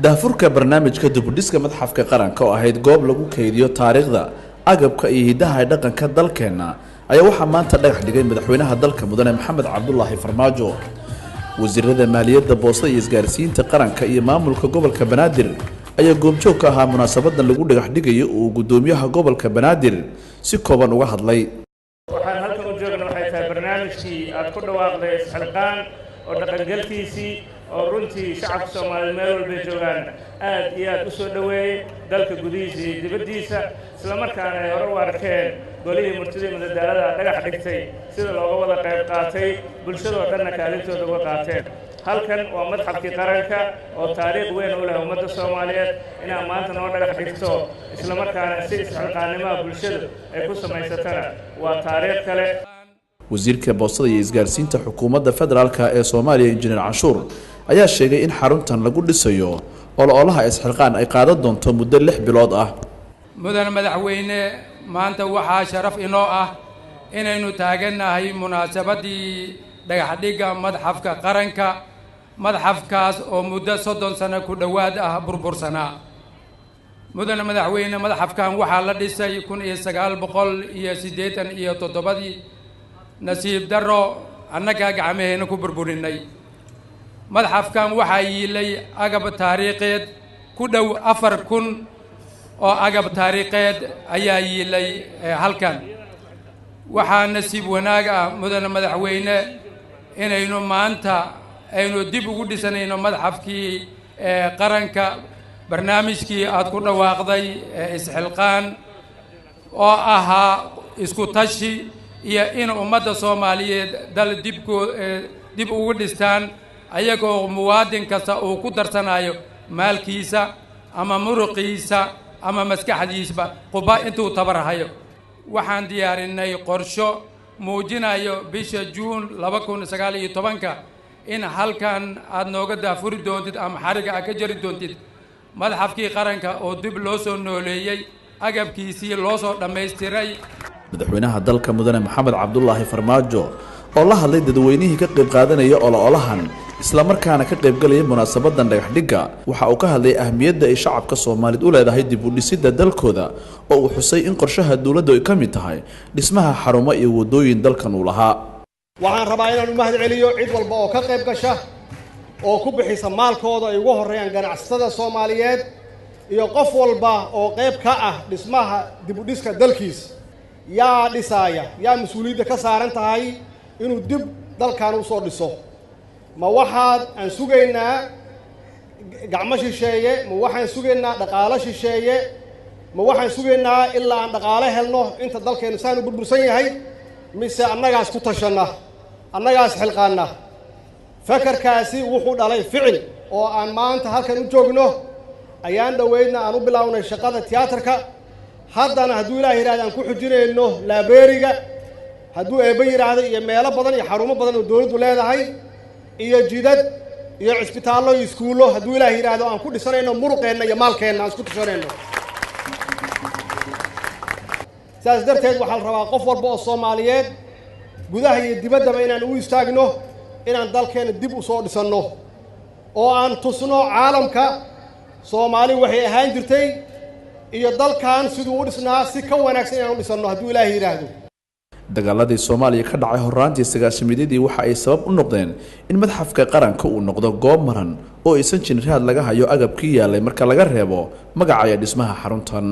daafurka barnaamijka dibudhiska madxafka qaranka oo ahayd goob lagu keydiyo taariikhda agabka iyo hidaha dhaqanka dalkeena ayaa waxaa maanta dhagax dhigay madaxweynaha dalka mudane maxamed cabdullaahi farmaajo. wasiirada maaliyadda boostada iyo isgaarsiinta qaranka iyo maamulka gobolka banaadir ayaa goobjoog ka ahaa munaasabadan lagu dhagax dhigayo oo gudoomiyaha gobolka banaadir si kooban uga hadlay. waxaan halkan u joognaa waxay tahay barnaamijkii aad ku dhawaaqday isxilqaan oo dhaqangalkiisii oo runtii shacabka Soomaaliyeed meel walba joogaan aad iyo aad u soo dhaweeyay dalka gudihiisa iyo dibaddiisa isla markaana ay hore u arkeen golihii murtida madadaalada dhagax dhigtay sida looga wada qayb qaatay bulshada oo dhanna kaalintooda uga qaateen. halkan waa madxafkii qaranka oo taariikh weyn u leh ummadda Soomaaliyeed inaa maanta noo dhagax dhigto isla markaana si isxilqaannimada bulshada ay ku samaysatana waa taariikh kale. wasiirka boostada iyo isgaarsiinta xukuumadda federaalka ee Soomaaliya injineer Canshuur ayaa sheegay in xaruntan lagu dhisayo ololaha isxilqaan ay qaadan doonto muddo 6 bilood ah. mudane madaxweyne maanta waxaa sharaf inoo ah inaynu taaganahay munaasabadii dhagax dhigga madxafka qaranka madxafkaas oo muddo 30 sano ku dhawaad ah burbursanaa. mudane madaxweyne madxafkan waxaa la dhisay 1987 nasiib daro annaga gacmaheena ku burburinay. madxafkan waxaa yiilay agab taariikheed ku dhow 4000 oo agab taariikheed ayaa yiilay halkan. waxaa nasiib wanaag ah mudane madaxweyne inaynu maanta aynu dib ugu dhisanayno madxafkii qaranka barnaamijkii aad ku dhawaaqday isxilqaan oo ahaa isku tashi iyo in ummadda Soomaaliyeed dal dib ugu dhistaan ayagoo muwaadin kasta uu ku darsanayo maalkiisa ama muruqiisa ama maskaxdiisba quba intuu tabarahayo. waxaan diyaarinay qorsho muujinayo bisha Juun 2019 in halkan aad nooga daafuri doontid ama xariga aad ka jari doontid madxafkii qaranka oo dib loo soo nooleeyay agabkiisii loo soo dhammaystiray. madaxweynaha dalka mudane maxamed cabdullaahi farmaajo oo la hadlay dadweynihii ka qayb qaadanaya ololahan isla markaana ka qayb galay munaasabadan dhagax dhigga waxa uu ka hadlay ahmiyadda ay shacabka Soomaaliyeed u leedahay dib u dhisidda dalkooda oo uu xusay in qorshaha dawladdu ay ka mid tahay dhismaha xarumo iyo wadooyin dalkan uu lahaa. waxaan rabaa inaan u mahad celiyo cid walba oo ka qayb gasha oo ku bixisa maalkooda ay ugu horeeyaan ganacsatada Soomaaliyeed iyo qof walba oo qayb ka ah dhismaha dib u dhiska dalkiisa. yaa dhisaya yaa mas'uuliyadda ka saaran tahay inuu dib dalkan u soo dhiso. ma waxaad aan sugaynaa gacmo shisheeye, ma waxaan sugaynaa dhaqaale shisheeye, ma waxaan sugaynaa ilaa aan dhaqaale helno inta dalkeenu saan u burbursan yahay, mise annagaas ku tashanna annagaas xilqaanna. fakarkaasi wuxuu dhalay ficil oo aan maanta halkan u joogno ayaan dhaweydna aan u bilownay shaqada tiyaatarka. haddana hadduu Ilaahay yiraahdo aan ku xujinayno laabeeriga, hadduu eebba yiraahdo iyo meelo badan iyo xarumo badan oo dawladdu leedahay iyo jidad iyo cisbitaallo iyo iskuulo hadduu Ilaahay yiraahdo aan ku dhisanayno muruqeenna iyo maalkeenna aan isku dhisanayno. saas darteed waxaa la rabaa qof walba oo Soomaaliyeed gudaha iyo dibaddaba inaan u istaagno inaan dalkeena dib u soo dhisanno oo aan tusno caalamka Soomaali waxay ahaan jirtay iyo dalkan siduu u dhisnaa si ka wanaagsan inaan u dhisanno hadduu Ilaahay yiraahdo. dagaaladii Soomaaliya ka dhacay horaantii 90-midii waxa ay sabab u noqdeen in madxafka qaranka uu noqdo goob maran oo aysan jirin raad laga hayo agabkii yaalay marka laga reebo magaca dhismaha xaruntan.